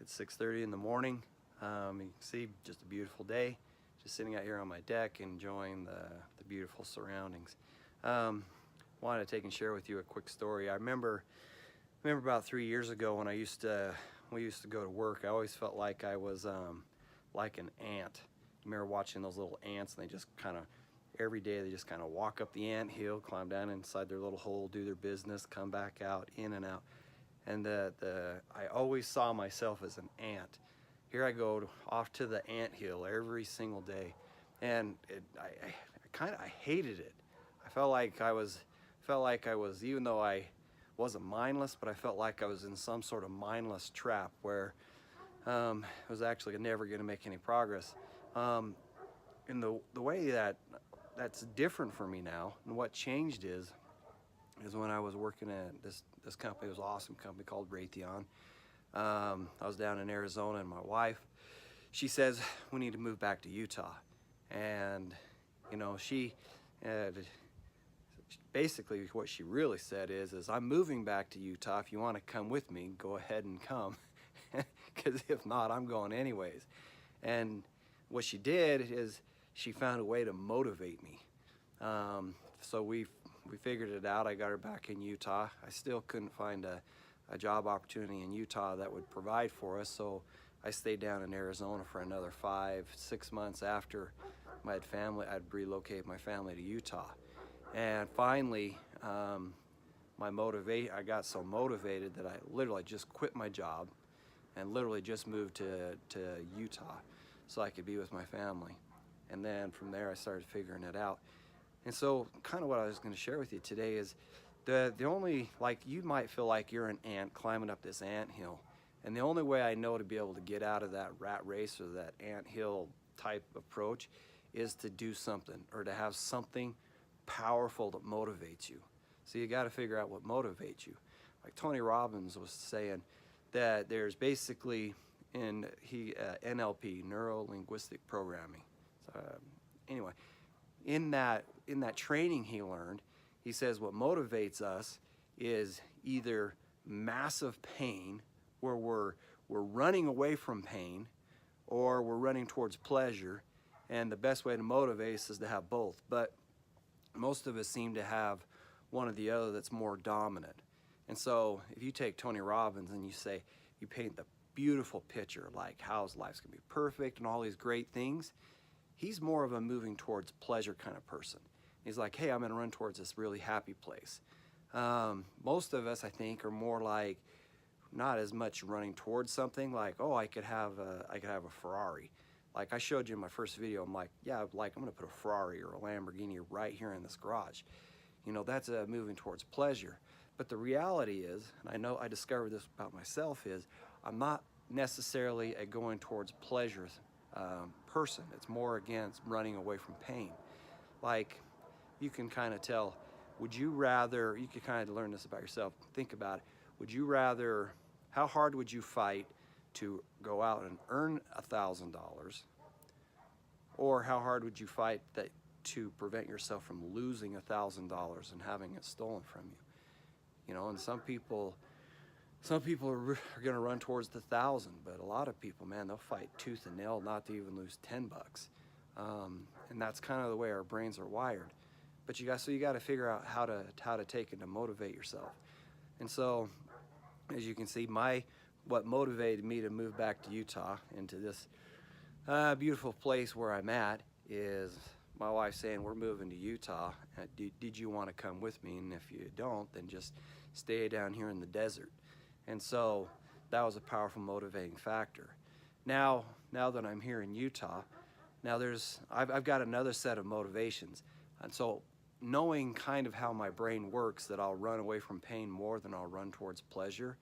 It's 6:30 in the morning. You can see just a beautiful day. Just sitting out here on my deck, enjoying the beautiful surroundings. Wanted to take and share with you a quick story. I remember about 3 years ago when we used to go to work. I always felt like I was like an ant. I remember watching those little ants, and they just kind of every day they just kind of walk up the ant hill, climb down inside their little hole, do their business, come back out, in and out. And I always saw myself as an ant. Here I go off to the ant hill every single day, and I hated it. I felt like I was, even though I wasn't mindless, but I felt like I was in some sort of mindless trap where I was actually never going to make any progress. In the way that's different for me now, and what changed is when I was working at this company. It was an awesome company called Raytheon. I was down in Arizona, and my wife, she says we need to move back to Utah, and you know, she basically what she really said is I'm moving back to Utah. If you want to come with me, go ahead and come, because if not, I'm going anyways. And what she did is she found a way to motivate me. So we figured it out. I got her back in Utah. I still couldn't find a job opportunity in Utah that would provide for us, so I stayed down in Arizona for another 5-6 months after I'd relocate my family to Utah. And finally, I got so motivated that I literally just quit my job and literally just moved to Utah so I could be with my family. And then from there I started figuring it out. And so kind of what I was going to share with you today is the only, like, you might feel like you're an ant climbing up this ant hill, and the only way I know to be able to get out of that rat race or that ant hill type approach is to do something, or to have something powerful that motivates you. So you got to figure out what motivates you. Like Tony Robbins was saying that there's basically NLP, neuro-linguistic programming. So, anyway, in that training he learned, he says what motivates us is either massive pain, where we're running away from pain, or we're running towards pleasure. And the best way to motivate us is to have both. But most of us seem to have one or the other that's more dominant. And so if you take Tony Robbins and you paint the beautiful picture, like how his life's gonna be perfect and all these great things, he's more of a moving towards pleasure kind of person. He's like, hey, I'm gonna run towards this really happy place. Most of us, I think, are more like not as much running towards something, like, oh, I could have a Ferrari. Like I showed you in my first video, I'm like, yeah, like I'm gonna put a Ferrari or a Lamborghini right here in this garage. You know, that's moving towards pleasure. But the reality is, and I know I discovered this about myself, is I'm not necessarily a going towards pleasure person. It's more against running away from pain. Like, you can kind of tell, you could kind of learn this about yourself. Think about it. How hard would you fight to go out and earn $1,000? Or how hard would you fight to prevent yourself from losing $1,000 and having it stolen from you? You know, and some people are going to run towards the 1,000, but a lot of people, man, they'll fight tooth and nail not to even lose $10. And that's kind of the way our brains are wired. But you got to figure out how to take it to motivate yourself. And so, as you can see, what motivated me to move back to Utah, into this beautiful place where I'm at, is my wife saying, we're moving to Utah. Did you want to come with me? And if you don't, then just stay down here in the desert. And so that was a powerful motivating factor. Now that I'm here in Utah, I've got another set of motivations. And so knowing kind of how my brain works, that I'll run away from pain more than I'll run towards pleasure.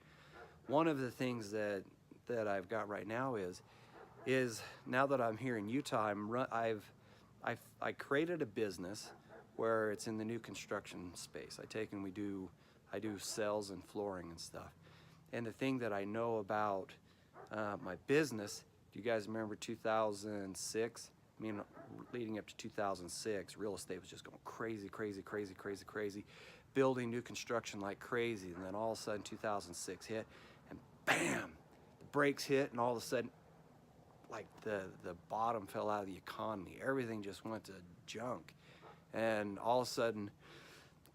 One of the things that I've got right now is now that I'm here in Utah, I created a business where it's in the new construction space. I do sales and flooring and stuff. And the thing that I know about my business, do you guys remember 2006? I mean, leading up to 2006, real estate was just going crazy, building new construction like crazy. And then all of a sudden 2006 hit, and bam, the brakes hit, and all of a sudden, like the bottom fell out of the economy. Everything just went to junk. And all of a sudden,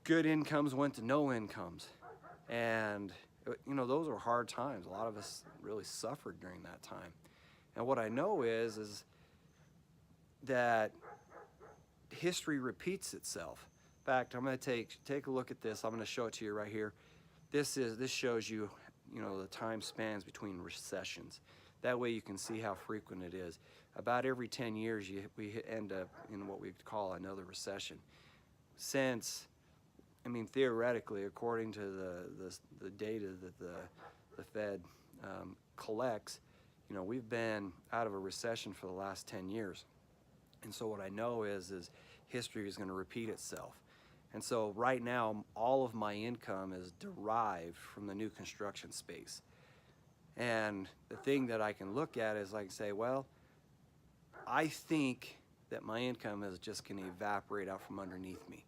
good incomes went to no incomes. And, you know, those were hard times. A lot of us really suffered during that time. And what I know is that history repeats itself. In fact, I'm going to take a look at this. I'm going to show it to you right here. This shows you, you know, the time spans between recessions. That way you can see how frequent it is. About every 10 years, we end up in what we call another recession. Since, I mean, theoretically, according to the data that the Fed collects, you know, we've been out of a recession for the last 10 years. And so what I know is history is going to repeat itself. And so right now, all of my income is derived from the new construction space. And the thing that I can look at is like say, well, I think that my income is just going to evaporate out from underneath me.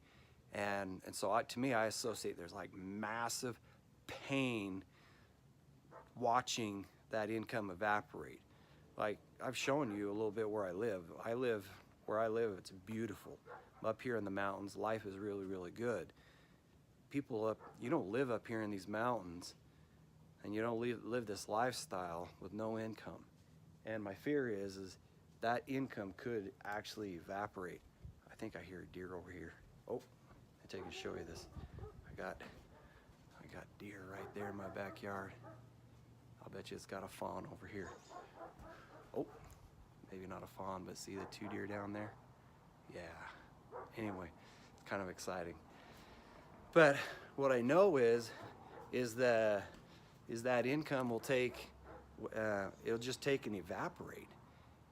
And so to me, I associate there's like massive pain watching that income evaporate. Like I've shown you a little bit where I live. Where I live, it's beautiful. Up here in the mountains, life is really, really good. You don't live up here in these mountains, and you don't live this lifestyle with no income. And my fear is that income could actually evaporate. I think I hear a deer over here. Oh, I take and show you this. I got deer right there in my backyard. I'll bet you it's got a fawn over here. Oh, maybe not a fawn, but see the 2 deer down there? Yeah. Anyway, it's kind of exciting. But what I know is that income will it'll just take and evaporate.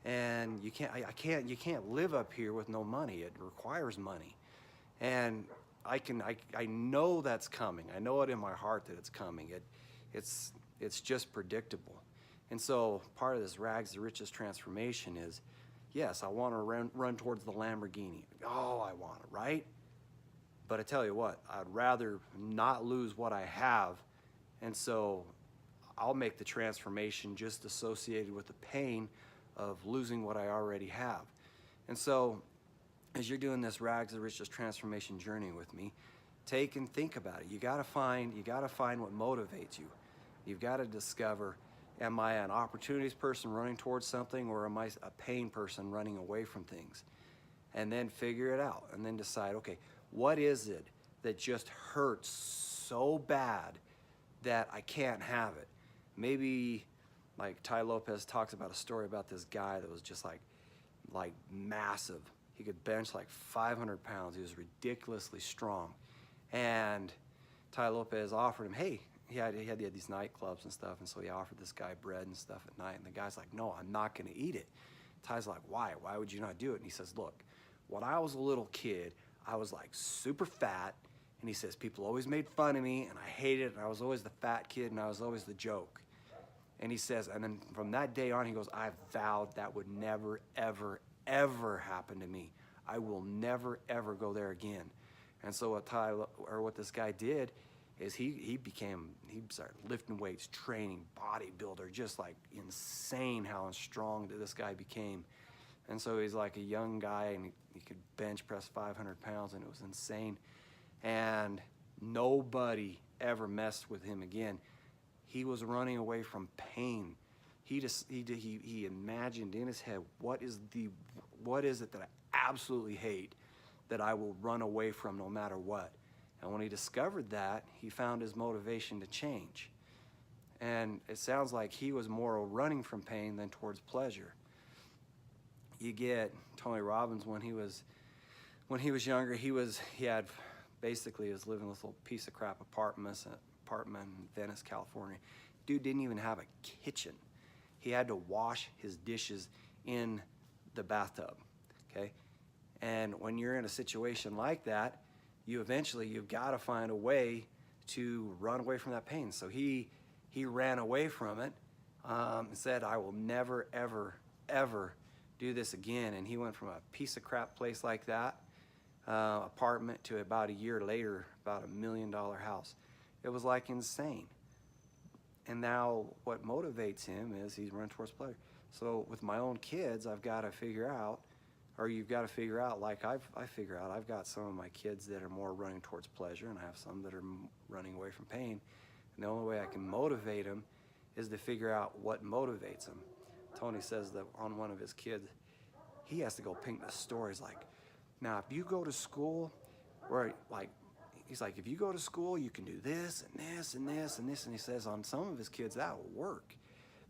And you can't live up here with no money. It requires money. And I know that's coming. I know it in my heart that it's coming. It's just predictable. And so part of this rags to riches transformation is, yes, I want to run towards the Lamborghini. Oh, I want it, right? But I tell you what, I'd rather not lose what I have. And so I'll make the transformation just associated with the pain of losing what I already have. And so as you're doing this rags to riches transformation journey with me, take and think about it. You gotta find what motivates you. You've got to discover, am I an opportunities person running towards something, or am I a pain person running away from things? And then figure it out, and then decide, okay, what is it that just hurts so bad that I can't have it? Maybe, like Tai Lopez talks about a story about this guy that was just like massive. He could bench like 500 pounds. He was ridiculously strong. And Tai Lopez offered him, hey, he had these nightclubs and stuff, and so he offered this guy bread and stuff at night, and the guy's like, no, I'm not gonna eat it. Ty's like, why? Why would you not do it? And he says, look, when I was a little kid, I was like super fat, and he says, people always made fun of me, and I hated it, and I was always the fat kid, and I was always the joke. And he says, and then from that day on, he goes, I vowed that would never, ever, ever happen to me. I will never, ever go there again. And so what this guy did is he started lifting weights, training, bodybuilder, just like insane how strong that this guy became. And so he's like a young guy, and he could bench press 500 pounds, and it was insane. And nobody ever messed with him again. He was running away from pain. He imagined in his head, what is it that I absolutely hate that I will run away from no matter what? And when he discovered that, he found his motivation to change. And it sounds like he was more running from pain than towards pleasure. You get Tony Robbins when he was younger, he had basically was living in this little piece of crap apartment in Venice, California. Dude didn't even have a kitchen. He had to wash his dishes in the bathtub, okay? And when you're in a situation like that, you've got to find a way to run away from that pain. So he ran away from it, and said, I will never, ever, ever do this again. And he went from a piece of crap place like that, apartment, to about a year later, about $1 million house. It was like insane. And now what motivates him is he's running towards pleasure. So with my own kids, I've got to figure out, or you've got to figure out, like I figure out, I've got some of my kids that are more running towards pleasure, and I have some that are running away from pain. And the only way I can motivate them is to figure out what motivates them. Tony says that on one of his kids, he has to go paint the stories like, now if you go to school, or like, he's like, if you go to school, you can do this and this and this and this. And he says on some of his kids, that will work.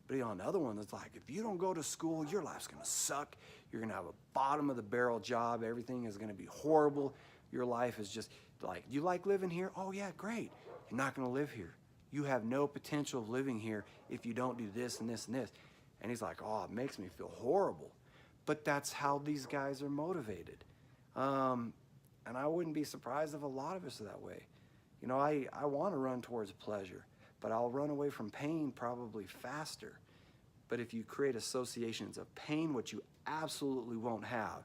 But on the other one, it's like, if you don't go to school, your life's gonna suck. You're gonna have a bottom of the barrel job. Everything is gonna be horrible. Your life is just like, you like living here? Oh yeah, great. You're not gonna live here. You have no potential of living here if you don't do this and this and this. And he's like, oh, it makes me feel horrible. But that's how these guys are motivated. And I wouldn't be surprised if a lot of us are that way. You know, I want to run towards pleasure, but I'll run away from pain probably faster. But if you create associations of pain, which you absolutely won't have,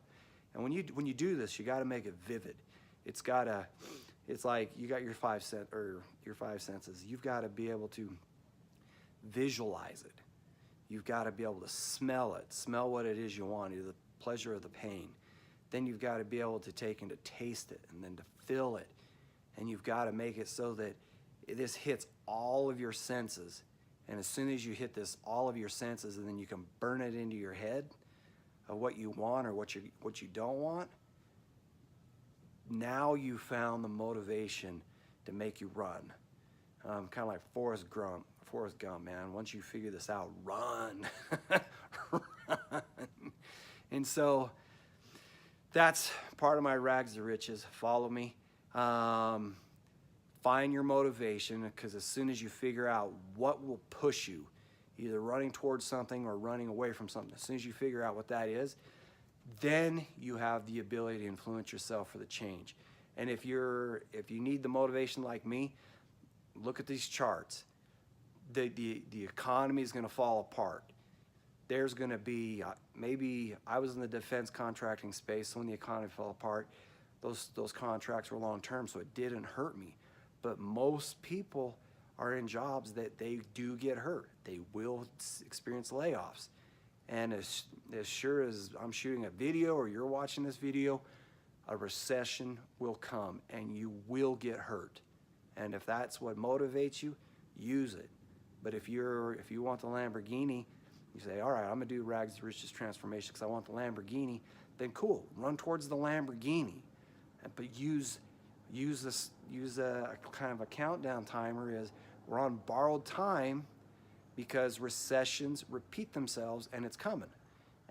and when you do this, you got to make it vivid. It's like you got your five senses. You've got to be able to visualize it. You've got to be able to smell it, smell what it is you want, either the pleasure or the pain. Then you've got to be able to take and to taste it, and then to feel it. And you've got to make it so that this hits all of your senses. And as soon as you hit this, all of your senses, and then you can burn it into your head of what you want or what you don't want, now you found the motivation to make you run. Kind of like Forrest Gump, man. Once you figure this out, run. Run. And so that's part of my rags to riches. Follow me. Find your motivation, because as soon as you figure out what will push you, either running towards something or running away from something, as soon as you figure out what that is, then you have the ability to influence yourself for the change. And if you need the motivation like me, look at these charts. The economy is going to fall apart. There's going to be, maybe I was in the defense contracting space, so when the economy fell apart, those contracts were long term, so it didn't hurt me. But most people are in jobs that they do get hurt. They will experience layoffs. And as sure as I'm shooting a video or you're watching this video, a recession will come and you will get hurt. And if that's what motivates you, use it. But if you want the Lamborghini, you say, all right, I'm gonna do rags to riches transformation because I want the Lamborghini, then cool, run towards the Lamborghini. But use a kind of a countdown timer. Is we're on borrowed time because recessions repeat themselves and it's coming.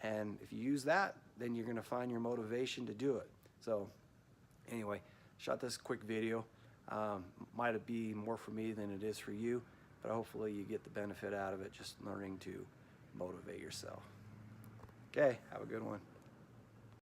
And if you use that, then you're gonna find your motivation to do it. So anyway, shot this quick video. Might be more for me than it is for you, but hopefully you get the benefit out of it, just learning to motivate yourself. Okay, have a good one.